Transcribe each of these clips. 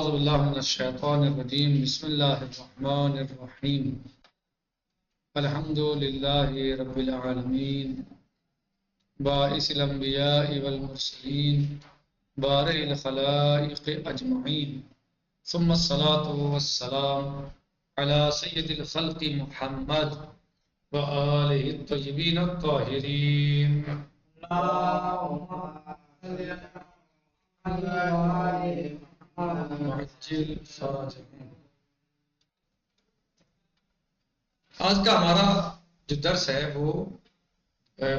أعوذ بالله من الشيطان الرجيم بسم الله الرحمن الرحيم الحمد لله رب العالمين باعث الأنبياء والمرسلين بارئ الخلائق أجمعين ثم الصلاة والسلام على سيد الخلق محمد وآله الطيبين الطاهرين اللهم صل على معجل فرجهم. آج کا ہمارا جو درس ہے وہ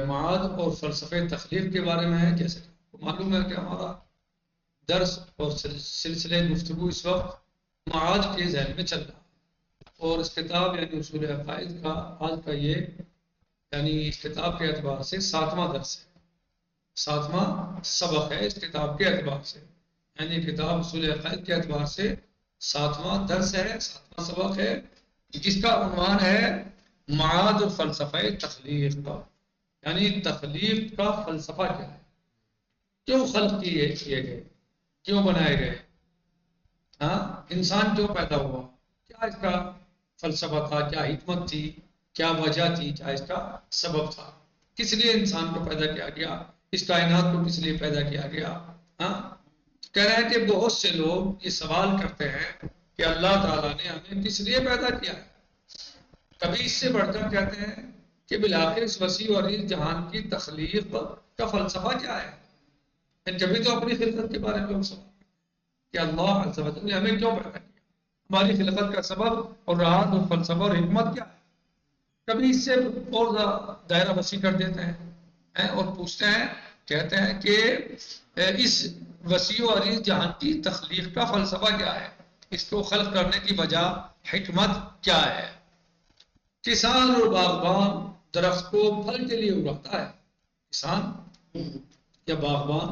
معاد اور فلسفہ تخلیق کے بارے میں ہے. جیسے معلوم ہے کہ ہمارا درس اور سلسلے گفتگو اس وقت معاد کے ذہن میں چل رہا ہے، اور اس کتاب یعنی اصول عقائد کا آج کا یہ یعنی اس کتاب کے اعتبار سے 7واں درس ہے، 7واں سبق ہے اس کتاب کے اعتبار سے. یعنی کتاب اصول عقائد کے اعتبار سے 7واں درس ہے، 7واں سبق ہے، جس کا عنوان ہے معاد اور فلسفہ تخلیق کا. یعنی تخلیق کا فلسفہ کیا ہے، کیوں خلق کیے گئے، کیوں بنائے گئے، انسان کیوں پیدا ہوا، کیا اس کا فلسفہ تھا، کیا حکمت تھی، کیا وجہ تھی، کیا اس کا سبب تھا، کس لیے انسان کو پیدا کیا گیا، اس کائنات کو کس لیے پیدا کیا گیا. کہہ رہے ہیں کہ بہت سے لوگ یہ سوال کرتے ہیں کہ اللہ تعالیٰ نے ہمیں کس لیے پیدا کیا ہے. کبھی اس سے بڑھ کر کہتے ہیں کہ بالآخر اس وسیع اور عریض جہان کی تخلیق کا فلسفہ کیا ہے. کبھی تو اپنی خلقت کے بارے میں لوگ سوال کہ اللہ عز و جل نے ہمیں کیوں پیدا کیا، ہماری خلقت کا سبب اور راز اور فلسفہ اور حکمت کیا ہے. کبھی اس سے اور دائرہ وسیع کر دیتے ہیں اور پوچھتے ہیں، کہتے ہیں کہ اس وسیع و عریض جہان کی تخلیق کا فلسفہ کیا ہے، اس کو خلق کرنے کی وجہ حکمت کیا ہے. کسان اور باغبان درخت کو پھل کے لیے اگاتا ہے. کسان یا باغبان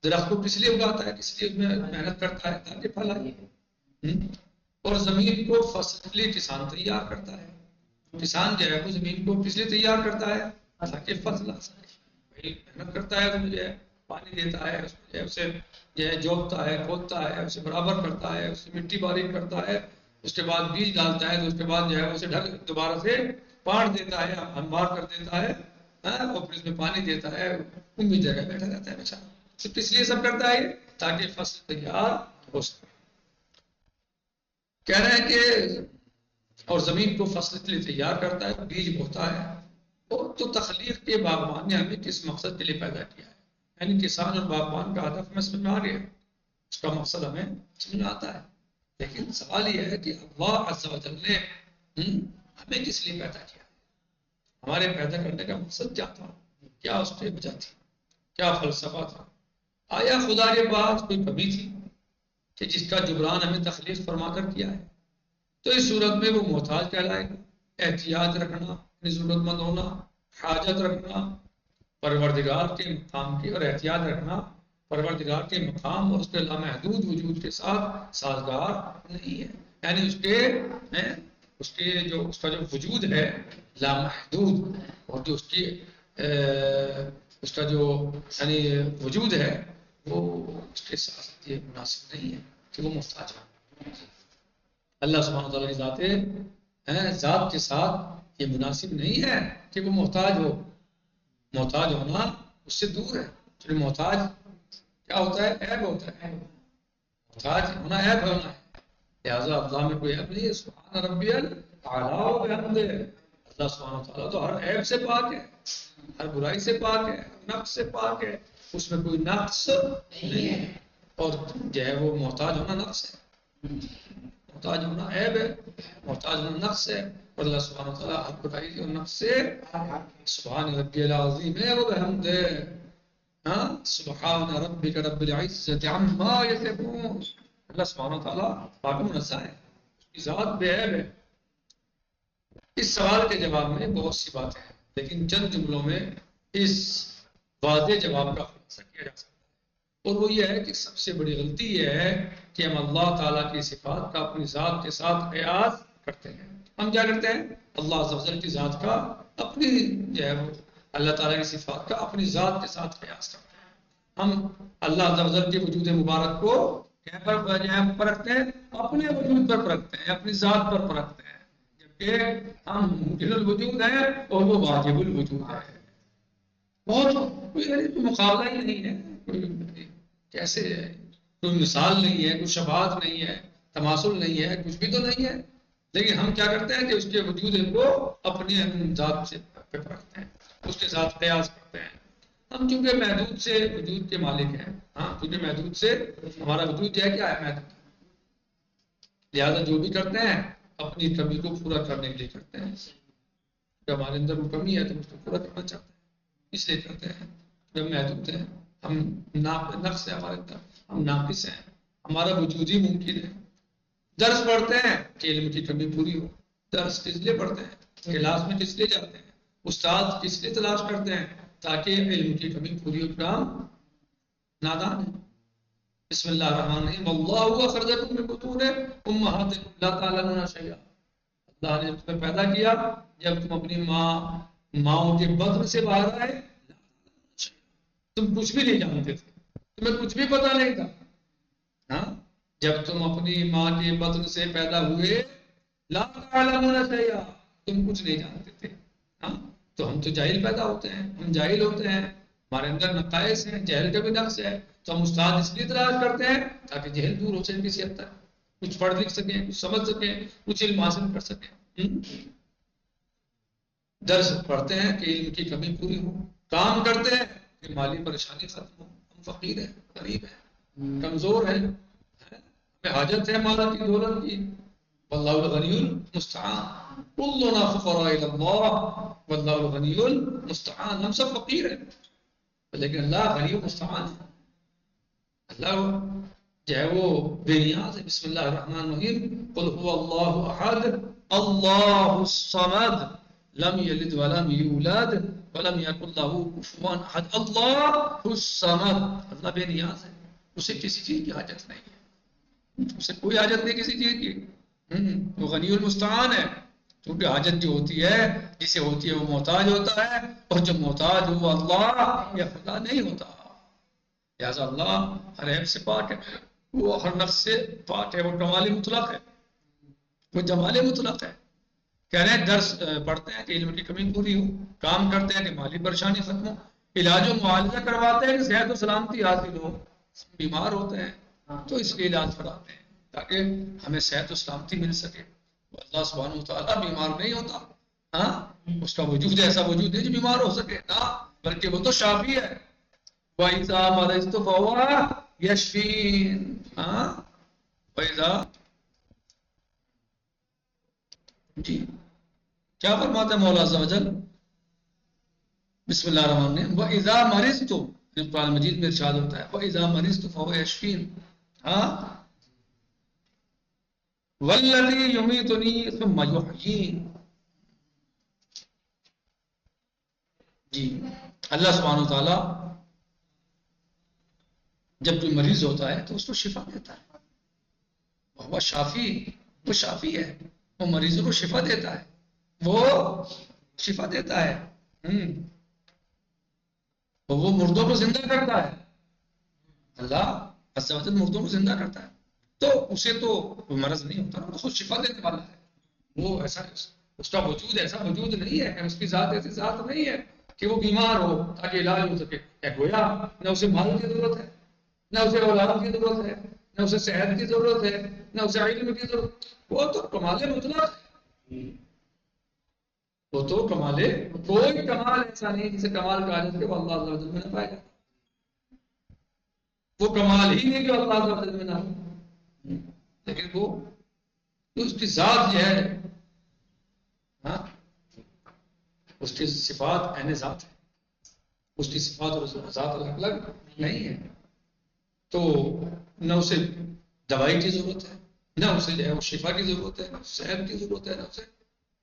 درخت کو کس لیے اگاتا ہے، کس لیے اس میں محنت کرتا ہے تاکہ پھل آئے. اور زمین کو فصل کے لیے کسان تیار کرتا ہے. کسان جو ہے وہ زمین کو کس لیے تیار کرتا ہے تاکہ فصل آ سکے. محنت کرتا ہے تو مجھے پانی دیتا ہے، اسے جو ہے جوتتا ہے، کھودتا ہے، اسے برابر کرتا ہے، اسے مٹی باریک کرتا ہے، اس کے بعد بیج ڈالتا ہے، تو اس کے بعد جو ہے اسے دوبارہ سے پاڑ دیتا ہے، ہموار کر دیتا ہے، اور پھر اس میں پانی دیتا ہے. امید جگہ بیٹھا رہتا ہے بیچارہ. تو کس لیے سب کرتا ہے تاکہ فصل تیار ہو سکے. کہہ رہے ہیں کہ اور زمین کو فصل کے لیے تیار کرتا ہے، بیج بوتا ہے. تو تخلیق کے باغبان نے ہمیں کس مقصد کے لیے پیدا کیا ہے، یعنی کسان اور باغبان کا ہدف ہمیں سمجھ میں آ گیا، اس کا مقصد ہمیں سمجھ میں آتا ہے. لیکن سوال یہ ہے کہ اللہ عز و جل نے ہمیں کس لیے پیدا کیا، ہمارے پیدا کرنے کا مقصد کیا تھا، کیا اس کی وجہ تھی، کیا فلسفہ تھا. آیا خدا کے پاس کوئی کمی تھی کہ جس کا جبران ہمیں تخلیق فرما کر کیا ہے. تو اس صورت میں وہ محتاج کہلائے گا. احتیاط رکھنا، ضرورت مند ہونا، حاجت رکھنا پروردگار کے مقام کی، اور احتیاط رکھنا پروردگار کے مقام اور اس کے لامحدود وجود کے ساتھ سازگار نہیں ہے. یعنی اس کا جو وجود ہے لامحدود، اور جو اس کا جو یعنی وجود ہے وہ اس کے ساتھ یہ مناسب نہیں ہے کہ وہ محتاج ہو. اللہ سبحانہ وتعالیٰ کی ذات کے ساتھ یہ مناسب نہیں ہے کہ وہ محتاج ہو. محتاج ہونا اس سے دور ہے. چونکہ محتاج کیا ہوتا ہے، عیب ہوتا ہے. محتاج ہونا عیب ہونا ہے، لہٰذا اللہ میں کوئی عیب نہیں ہے. سبحان ربی الاعلیٰ و بحمدہ. اللہ سبحانہ وتعالیٰ تو ہر عیب سے پاک ہے، ہر برائی سے پاک ہے، نقص سے پاک ہے، اس میں کوئی نقص نہیں ہے. اور جو ہے وہ محتاج ہونا نقص ہے، محتاج ہونا عیب ہے، محتاج ہونا نقص ہے. اور اللہ سبحانہ وتعالیٰ ہر برائی اور نقص سے سبحان ربی العظیم و بحمدہ. سبحان ربک رب العزت عما یصفون. اللہ سبحانہ وتعالیٰ پاک و منزہ ہے، اس کی ذات بے عیب ہے. اس سوال کے جواب میں بہت سی باتیں ہیں، لیکن چند جملوں میں اس واضح جواب کا خلاصہ کیا جا سکتا ہے. اور وہ یہ ہے کہ سب سے بڑی غلطی یہ ہے کہ ہم اللہ تعالیٰ کی صفات کا اپنی ذات کے ساتھ قیاس کرتے ہیں. ہم کیا کرتے ہیں، اللہ عز و جل کی ذات کا اپنی جو ہے اللہ تعالیٰ کی صفات کا اپنی ذات کے ساتھ قیاس کرتے ہیں. ہم اللہ عز و جل کے وجود مبارک کو کیا پر پرکھتے ہیں؟ اپنے وجود پر پرکھتے ہیں، اپنی ذات پر پرکھتے ہیں، جبکہ ہم ممکن الوجود ہیں اور وہ واجب الوجود ہے۔ بہت کوئی مقابلہ ہی نہیں ہے، کوئی کیسے کوئی مثال نہیں ہے، کوئی شباہت نہیں ہے، تماثل نہیں ہے، کچھ بھی تو نہیں ہے، لیکن ہم کیا کرتے ہیں کہ اس کے وجود کو اپنی ذات سے پرکھتے ہیں، اس کے ساتھ قیاس کرتے ہیں۔ ہم چونکہ محدود سے وجود کے مالک ہیں، ہاں چونکہ محدود سے ہمارا وجود جو ہے کیا ہے؟ محدود، لہذا جو بھی کرتے ہیں اپنی کمی کو پورا کرنے کے لیے کرتے ہیں۔ جب ہمارے اندر وہ کمی ہے تو اس کو پورا کرنا چاہتے ہیں، اس لیے کرتے ہیں۔ جب محدود ہیں، ہم نفس ہے ہمارے اندر، ہم ناقص ہیں، ہمارا وجود ہی ممکن ہے۔ درس پڑھتے ہیں کہ علم کی کمی پوری ہو، درس کس لیے پڑھتے ہیں؟ کلاس میں کس لیے جاتے ہیں؟ استاد کس لیے تلاش کرتے ہیں؟ تاکہ علم کی کمی پوری ہو۔ کام نادان ہے۔ بسم اللہ الرحمن الرحیم، واللہ اخرجکم من بطون امہاتکم لا تعلمون شیئا۔ اللہ نے تمہیں پیدا کیا جب تم اپنی ماؤں کے بطن سے باہر آئے، تم کچھ بھی نہیں جانتے تھے، تمہیں کچھ بھی پتا نہیں تھا۔ ہاں، جب تم اپنی ماں کے بطن سے پیدا ہوئے، لا تعلمون شیئا، تم کچھ نہیں جانتے تھے۔ ہاں، تو ہم تو جاہل پیدا ہوتے ہیں، ہم جاہل ہوتے ہیں، ہمارے اندر نقائص ہیں، جہل کا بھی نقص ہے، تو ہم استاد اس لیے تلاش کرتے ہیں تاکہ جہل دور ہو سکے، کسی حد تک کچھ پڑھ لکھ سکیں، کچھ سمجھ سکیں، کچھ علم حاصل کر سکیں۔ درس پڑھتے ہیں کہ علم کی کمی پوری ہو، کام کرتے ہیں کہ مالی پریشانی ختم ہو۔ ہم فقیر ہیں، غریب ہیں، کمزور ہیں، ہمیں حاجت ہے مال کی، دولت کی۔ واللہ الغنی المستعان، کلنا فقراء الی اللہ واللہ الغنی المستعان، ہم سب فقیر ہیں لیکن اللہ غنی المستعان ہے۔ اللہ جو ہے وہ بے نیاز ہے۔ بسم اللہ الرحمن الرحیم، قل هو اللہ احد اللہ الصمد لم یلد ولم یولد ولم یکن له کفوا احد۔ اللہ الصمد، اللہ بے نیاز ہے، اسے کسی چیز کی حاجت نہیں ہے، اسے کوئی حاجت نہیں کسی چیز کی۔ وہ غنی المستعان ہے، کیونکہ حاجت جو ہوتی ہے، جسے ہوتی ہے وہ محتاج ہوتا ہے، اور جو محتاج ہو وہ اللہ یا خدا نہیں ہوتا۔ لہٰذا اللہ ہر عیب سے پاک ہے، وہ ہر نقص سے پاک ہے، وہ کمال مطلق ہے، وہ جمال مطلق ہے۔ کہہ رہے ہیں درس پڑھتے ہیں کہ علم کی کمی پوری ہو، کام کرتے ہیں کہ مالی پریشانی ختم ہو، علاج و معالجہ کرواتے ہیں کہ صحت و سلامتی حاصل ہو، بیمار ہوتے ہیں تو اس لیے علاج کراتے ہیں تاکہ ہمیں صحت و سلامتی مل سکے۔ اللہ سبحانہ وتعالیٰ بیمار نہیں ہوتا، ہاں اس کا وجود ایسا وجود ہے جو بیمار ہو سکے، ہاں بلکہ وہ تو شافی ہے۔ وَإِذَا مَرِضْتُ فَهُوَ يَشْفِينِ، ہاں وَإِذَا، جی کیا فرماتا ہے مولا عز و جل؟ بسم اللہ الرحمن الرحیم، وَإِذَا مَرِضْتُ، قرآن مجید میں ارشاد ہوتا ہے وَإِذَا مَرِضْتُ فَهُوَ يَشْفِينِ، ہاں وَالَّذِي يُمِيتُنِي ثُمَّ يُحْيِينِ۔ جی اللہ سبحانہ وتعالیٰ جب کوئی مریض ہوتا ہے تو اس کو شفا دیتا ہے، وہ شافی، وہ شافی ہے، وہ مریضوں کو شفا دیتا ہے، وہ شفا دیتا ہے۔ وہ مردوں کو زندہ کرتا ہے، اللہ عز و جل مردوں کو زندہ کرتا ہے، تو اسے تو کوئی مرض نہیں ہوتا، وہ خود شفا دینے والا ہے۔ وہ ایسا، اس کا وجود ایسا وجود نہیں ہے، اس کی ذات ایسی ذات نہیں ہے کہ وہ بیمار ہو تاکہ علاج ہو سکے۔ گویا نہ اسے مال کی ضرورت ہے، نہ اسے اولاد کی ضرورت ہے، نہ اسے صحت کی ضرورت ہے، نہ اسے علم کی ضرورت، وہ تو کمال مطلق ہے، وہ تو کمال، کوئی کمال ایسا نہیں جسے کمال کہا جائے کہ وہ اللہ عز و جل میں نہ پائے گا، وہ کمال ہی نہیں جو اللہ عز و جل میں نہ ہو، لیکن وہ اس کی ذات جو ہے، ہاں اس کی صفات عین ذات ہے، اس کی صفات اور ذات الگ الگ نہیں ہے، تو نہ اسے دوائی کی ضرورت ہے، نہ اسے جو ہے وہ شفا کی ضرورت ہے، نہ صحت کی ضرورت ہے، نہ اسے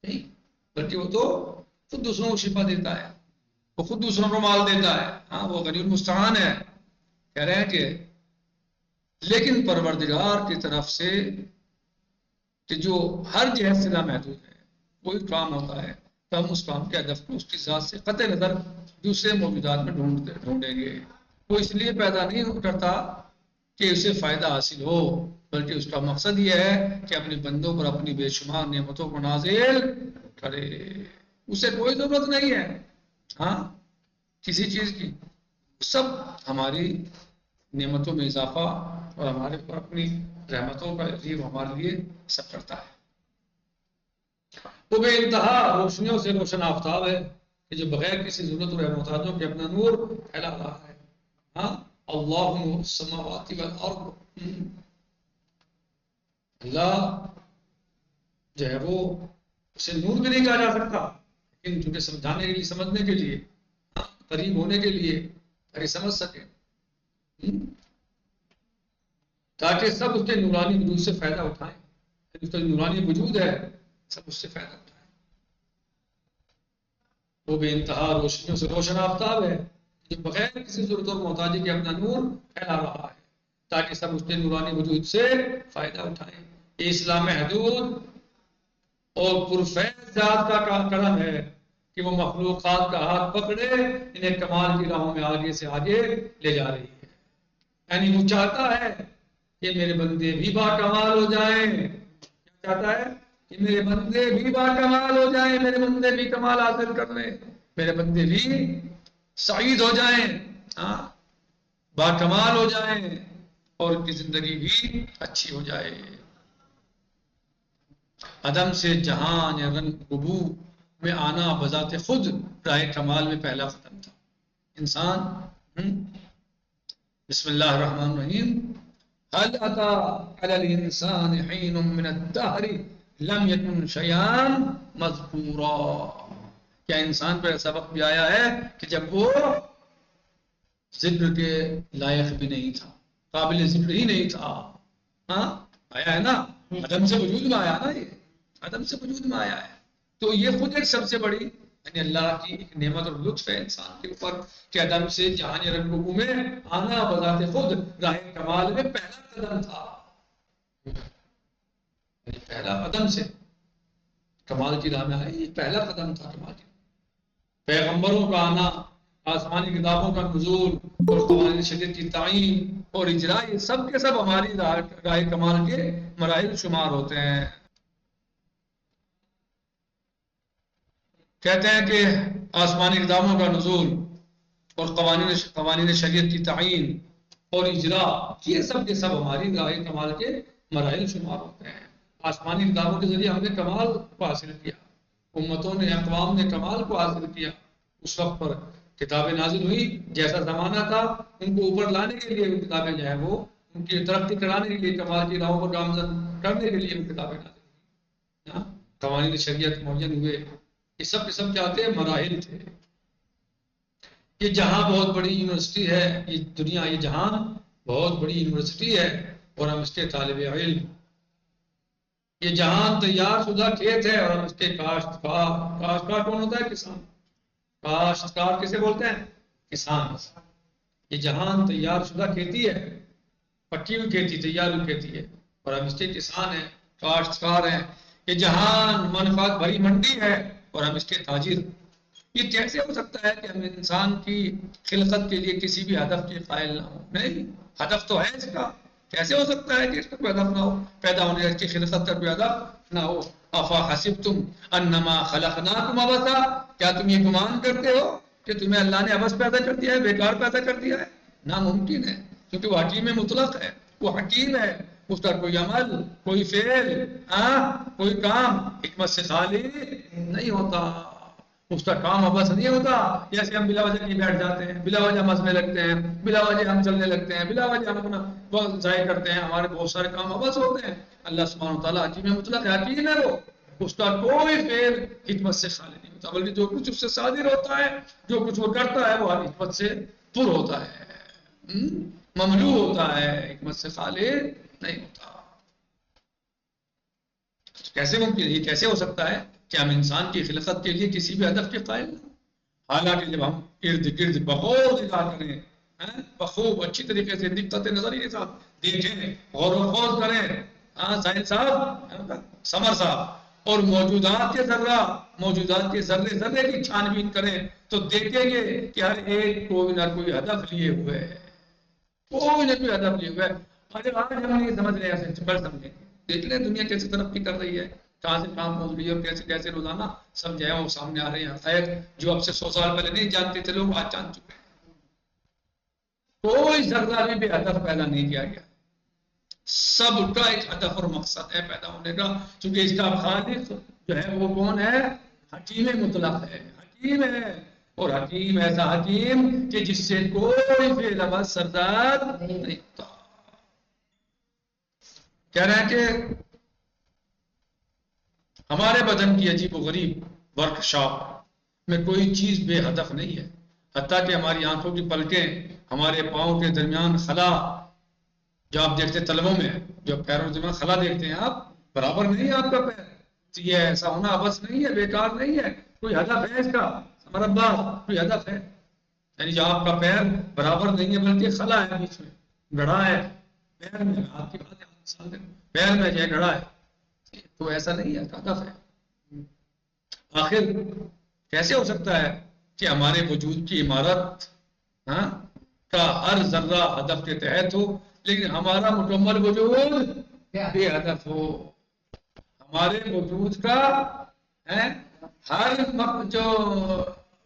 نہیں، بلکہ وہ تو خود دوسروں کو شفا دیتا ہے، وہ خود دوسروں کو مال دیتا ہے، ہاں وہ غنی المستعان ہے۔ کہہ رہے ہیں کہ لیکن پروردگار کی طرف سے کہ جو ہر جہت سے نامحدود ہے، کوئی کام ہوتا ہے تو ہم اس کام کے ہدف کو اس کی ذات سے قطع نظر دوسرے موجودات میں ڈھونڈیں گے۔ وہ اس لیے پیدا نہیں کرتا کہ اسے فائدہ حاصل ہو، بلکہ اس کا مقصد یہ ہے کہ اپنے بندوں پر اپنی بے شمار نعمتوں کو نازل کرے. اسے کوئی ضرورت نہیں ہے ہاں کسی چیز کی، سب ہماری نعمتوں میں اضافہ اور ہمارے پر اپنی رحمتوں کا عظیم ہمارے لیے سب کرتا ہے. وہ بے انتہا روشنیوں سے روشن آفتاب ہے کہ جو بغیر کسی ضرورت اور محتاجوں کے اپنا نور پھیلا رہا ہے. ہاں اللہ نور السماوات والارض، اللہ جو ہے وہ اسے نور بھی نہیں کہا جا سکتا، لیکن چونکہ سمجھانے کے لیے، سمجھنے کے لیے، قریب ہونے کے لیے تاکہ سمجھ سکے، تاکہ سب اس کے نورانی وجود سے فائدہ اٹھائیں. اس کا نورانی وجود ہے، سب اس سے فائدہ اٹھائیں. وہ بے انتہا روشنیوں سے روشن آفتاب ہے جو بغیر کسی ضرورت اور محتاجی کے اپنا نور پھیلا رہا ہے تاکہ سب اس کے نورانی وجود سے فائدہ اٹھائیں. یہ اسلام حدود اور پرفیض ذات کا کرم ہے کہ وہ مخلوقات کا ہاتھ پکڑے انہیں کمال کی راہوں میں آگے سے آگے لے جا رہی ہے. یعنی وہ چاہتا ہے کہ میرے بندے بھی باکمال ہو جائیں. کیا چاہتا ہے؟ کہ میرے بندے بھی باکمال ہو جائیں، میرے بندے بھی کمال حاصل کر لیں، میرے بندے بھی سعید ہو جائیں، ہاں باکمال ہو جائیں، اور ان کی زندگی بھی اچھی ہو جائے. عدم سے جہان یا رنگ ربو میں آنا بذات خود راہ کمال میں پہلا قدم تھا. انسان بسم اللہ الرحمن الرحیم هل اتى على الانسان حين من الدهر لم يكن شيئا مذكورا. کیا انسان پر ایسا وقت بھی آیا ہے کہ جب وہ ذکر کے لائق بھی نہیں تھا، قابل ذکر ہی نہیں تھا؟ ہاں آیا ہے نا، عدم سے وجود میں آیا نا، یہ عدم سے وجود میں آیا ہے. تو یہ خود ایک سب سے بڑی یعنی اللہ کی ایک نعمت اور لطف ہے انسان کے اوپر کہ عدم سے جہان رنگ ربو میں آنا بذات خود راہ کمال میں پہلا قدم تھا. پہلا قدم سے کمال کی راہ میں آئے، یہ پہلا قدم تھا کمال کی. پیغمبروں کا آنا، آسمانی کتابوں کا نزول اور قوانین شریعت کی تعین اور اجرا، یہ سب کے سب ہماری راہ کمال کے مراحل شمار ہوتے ہیں. کہتے ہیں کہ آسمانی کتابوں کا نزول اور قوانین شریعت کی تعین اور اجرا، یہ سب کے سب ہماری راہ کمال کے مراحل شمار ہوتے ہیں. آسمانی کتابوں کے ذریعے ہم نے کمال کو حاصل کیا، امتوں نے، اقوام نے کمال کو حاصل کیا. اس وقت پر کتابیں نازل ہوئی، جیسا زمانہ تھا ان کو اوپر لانے کے لیے وہ کتابیں جو ہے وہ ان کی ترقی کرانے کے لیے، کمال کی راہوں پر گامزن کرنے کے لیے وہ کتابیں نازل ہوئی. قوانین شریعت معین ہوئے، یہ سب کے سب چاہتے ہیں مراحل تھے. یہ جہاں بہت بڑی یونیورسٹی ہے، یہ دنیا، یہ جہان بہت بڑی یونیورسٹی ہے اور ہم اس کے طالب علم. یہ جہان تیار شدہ کھیت ہے اور ہم اس کے کاشتکار. کاشتکار کون ہوتا ہے؟ کسان. کاشتکار کسے بولتے ہیں؟ کسان. یہ جہان تیار شدہ کھیتی ہے، پکی ہوئی کھیتی، تیار ہوئی کھیتی ہے اور ہم اس کے کسان ہیں، کاشتکار ہیں. یہ جہان منفعت بھری منڈی ہے اور ہم اس کے تاجر. یہ کیسے ہو سکتا ہے کہ ہم انسان کی خلقت کے لیے کسی بھی ہدف کے قائل نہ ہوں؟ نہیں، ہدف تو ہے اس کا. کیسے ہو سکتا ہے کہ اس کا کوئی ہدف نہ ہو؟ پیدا ہونے اس کی خلقت کا کوئی ہدف نہ ہو. افا حسبتم انما خلقناکم عبثا، کیا تم یہ گمان کرتے ہو کہ تمہیں اللہ نے عبث پیدا کر دیا ہے، بیکار پیدا کر دیا ہے؟ ناممکن ہے، کیونکہ وہ حکیم مطلق ہے، وہ حکیم ہے. اس کا کوئی عمل، کوئی فعل، کوئی کام حکمت سے خالی نہیں ہوتا. اس کا کام عبث نہیں ہوتا. جیسے ہم بلا وجہ نہیں بیٹھ جاتے ہیں، بلا وجہ ہنسنے لگتے ہیں، بلا وجہ ہم چلنے لگتے ہیں، بلا وجہ ہم اپنا وقت ضائع کرتے ہیں، ہمارے بہت سارے کام عبث ہوتے ہیں. اللہ سبحانہ و تعالیٰ حکیم مطلق ہے، حکیم ہے. وہ اس کا کوئی فعل حکمت سے خالی نہیں ہوتا، بلکہ جو کچھ اس سے صادر ہوتا ہے، جو کچھ وہ کرتا ہے، وہ حکمت سے پر ہوتا ہے، مملو ہوتا ہے، حکمت سے خالی نہیں ہوتا. کیسے ممکن ہے؟ یہ کیسے ہو سکتا ہے کہ ہم انسان کی خلقت کے لیے کسی بھی ہدف کے قائل نہ؟ حالانکہ جب ہم ارد گرد بخوب نگاہ کریں، بخوب اچھی طریقے سے دقت نظری کے ساتھ دیکھیں، غور و خوض کریں، سائنس صاحب، سمر صاحب، اور موجودات کے ذرے ذرے کی چھان بین کریں تو دیکھیں گے کہ ہر ایک کوئی نہ کوئی ہدف لیے ہوئے ہے. کوئی نہ کوئی ہدف لیے ہوئے ہے۔ اگر آج ہم نہیں سمجھ رہے ہیں ایسے کل سمجھیں گے۔ دیکھ لیں دنیا کیسے ترقی کر رہی ہے، کہاں سے کہاں پہنچ رہی ہے، اور کیسے کیسے روزانہ سب جو ہے وہ سامنے آ رہے ہیں حقائق جو اب سے 100 سال پہلے نہیں جانتے تھے لوگ، آج جان چکے ہیں۔ کوئی ذرہ بھی بے ہدف پیدا نہیں کیا گیا، سب کا ایک ہدف اور مقصد ہے پیدا ہونے کا، کیونکہ اس کا خالق جو ہے وہ کون ہے؟ حکیم مطلق ہے، حکیم ہے، اور حکیم ایسا حکیم کہ جس سے کوئی فعل عمل سرزاد نہیں ہوتا۔ کہہ رہے ہیں کہ ہمارے بدن کی عجیب و غریب ورک شاپ میں کوئی چیز بے ہدف نہیں ہے، حتیٰ کہ ہماری آنکھوں کی پلکیں، ہمارے پاؤں کے درمیان خلا جو آپ دیکھتے ہیں طلبوں میں، جو پیروں کے درمیان خلا دیکھتے ہیں آپ، برابر نہیں ہے آپ کا پیر، تو یہ ایسا ہونا عبث نہیں ہے، بیکار نہیں ہے، کوئی ہدف ہے اس کا، مربع کوئی ہدف ہے، یعنی جو آپ کا پیر برابر نہیں ہے بلکہ خلا ہے بیچ میں، گڑھا ہے پیر میں، آپ کی بات ہے پیر میں جو ہے گڑھا ہے، تو ایسا نہیں ہے، ہدف ہے۔ آخر کیسے ہو سکتا ہے کہ ہمارے وجود کی عمارت کا ہر ذرہ ہدف کے تحت ہو، لیکن ہمارا مکمل وجود بے ہدف ہو؟ ہمارے وجود کا ہر جو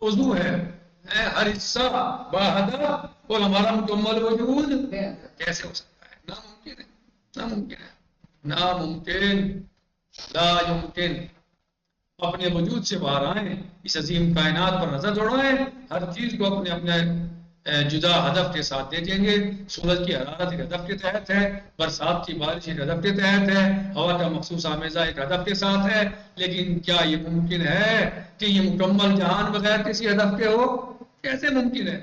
عضو ہے، ہر حصہ باہدف، اور ہمارا مکمل وجود کیسے ہو سکتا ہے؟ ناممکن ہے، ناممکن ہے، ناممکن، لا یمکن۔ اپنے وجود سے باہر آئیں، اس عظیم کائنات پر نظر دوڑائیں، ہر چیز کو اپنے اپنے جدا ہدف کے ساتھ دیکھیں گے۔ سورج کی حرارت ایک ہدف کے تحت ہے، برسات کی بارش ایک ہدف کے تحت ہے، ہوا کا مخصوص آمیزہ ایک ہدف کے ساتھ ہے، لیکن کیا یہ ممکن ہے کہ یہ مکمل جہان بغیر کسی ہدف کے ہو؟ کیسے ممکن ہے؟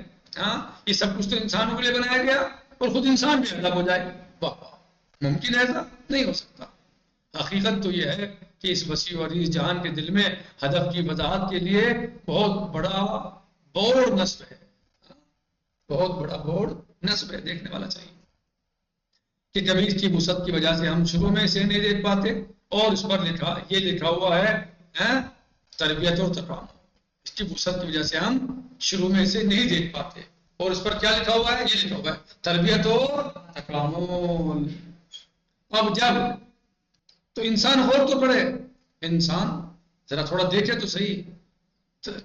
یہ سب کچھ تو انسانوں کے لیے بنایا گیا اور خود انسان بھی ہدف ہو جائے، واہ واہ، ممکن ہے ایسا؟ نہیں ہو سکتا۔ حقیقت تو یہ ہے کہ اس وسیع و عریض جہان کے دل میں ہدف کی وضاحت کے لیے بہت بڑا بورڈ نصب ہے، بہت بڑا بورڈ نصب ہے، دیکھنے والا چاہیے کہ کبھی اس کی وسعت کی وجہ سے ہم شروع میں اسے نہیں دیکھ پاتے، اور اس پر یہ لکھا ہوا ہے تربیت اور تکامل۔ اس کی وسعت کی وجہ سے ہم شروع میں اسے نہیں دیکھ پاتے، اور اس پر کیا لکھا ہوا ہے؟ یہ لکھا ہوا ہے تربیت اور تکامل۔ اب جب تو انسان غور تو کرے، انسان ذرا تھوڑا دیکھے تو صحیح،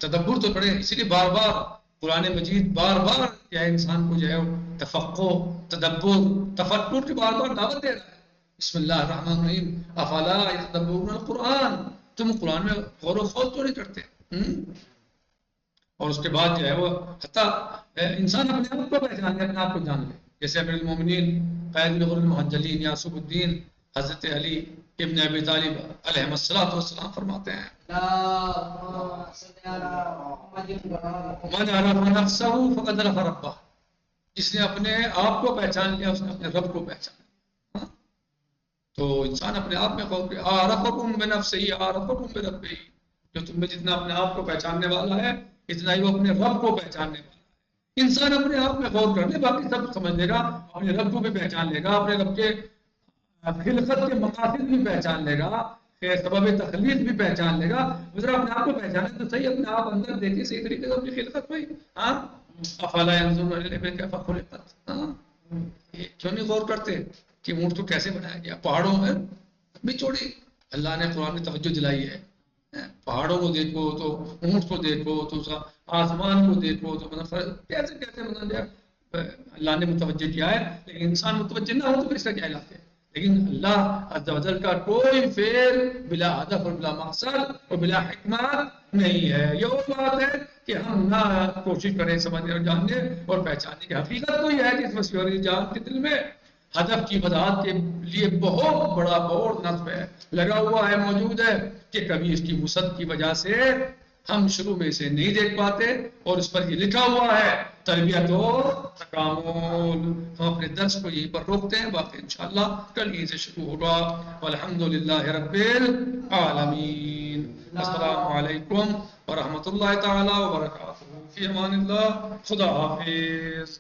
تدبر تو کرے، اسی لیے بار بار قرآن مجید بار بار کیا انسان کو جو ہے تفقہ، تدبر، تفکر کی بار بار دعوت دے رہا ہے۔ بسم اللہ الرحمن الرحیم، افلا یتدبرون القرآن، تم قرآن میں غور و خوض تو نہیں کرتے؟ اور اس کے بعد جو ہے وہ حتیٰ انسان اپنے آپ کو پہچان لے، اپنے آپ کو جان لے، جیسے امیر المومنین قائد غر المحجلین یعصب الدین حضرت علی ابن ابی طالب علیہ السلام فرماتے ہیں من عرف نفسہ فقد عرف ربہ، جس نے اپنے آپ کو پہچان لیا اس نے اپنے رب کو پہچان لیا۔ تو انسان اپنے آپ میں غور کرے، عرفکم بنفسہ عرفکم بربہ، جو تم میں جتنا اپنے آپ کو پہچاننے والا ہے اتنا ہی وہ اپنے رب کو پہچاننے والا ہے۔ انسان اپنے آپ میں غور کر لے، باقی سب سمجھ لے گا، اپنے رب کو بھی پہچان لے گا، اپنے رب کے خلقت کے مقاصد بھی پہچان لے گا، سبب تخلیق بھی پہچان لے گا۔ ذرا اپنے آپ کو پہچانے تو صحیح، اپنے آپ اندر دیکھیں صحیح طریقے سے اپنی خلقت میں، افلا ينظرون الى الابل كيف خلقت، کیوں نہیں غور کرتے کہ اونٹ کو کیسے بنایا گیا؟ پہاڑوں میں بھی چھوڑی، اللہ نے قرآن میں توجہ دلائی ہے، پہاڑوں کو دیکھو تو اونٹ کو دیکھو تو آسمان کو دیکھو تو کیسے کیسے اللہ نے متوجہ کیا ہے، لیکن انسان متوجہ نہ ہو تو پھر اس کا کیا علاج ہے؟ لیکن اللہ عز و جل کا کوئی فعل بلا ہدف اور بلا مقصد اور بلا حکمت نہیں ہے۔ یہ وہ بات ہے کہ ہم نہ کوشش کریں سمجھنے اور جاننے اور پہچاننے کی۔ حقیقت تو یہ ہے کہ اس وسیع جہان کے دل میں ہدف کی وضاحت کے لیے بہت بڑا بورڈ نصب ہے، لگا ہوا ہے، موجود ہے، کہ کبھی اس کی وسعت کی وجہ سے ہم شروع میں اسے نہیں دیکھ پاتے، اور اس پر یہ لکھا ہوا ہے تربیت اور تکامل۔ ہم اپنے درس کو یہیں پر روکتے ہیں، باقی انشاءاللہ کل یہیں سے شروع ہوگا۔ والحمدللہ رب العالمین۔ السلام علیکم ورحمۃ اللہ تعالی وبرکاتہ۔ فی امان اللہ، خدا حافظ۔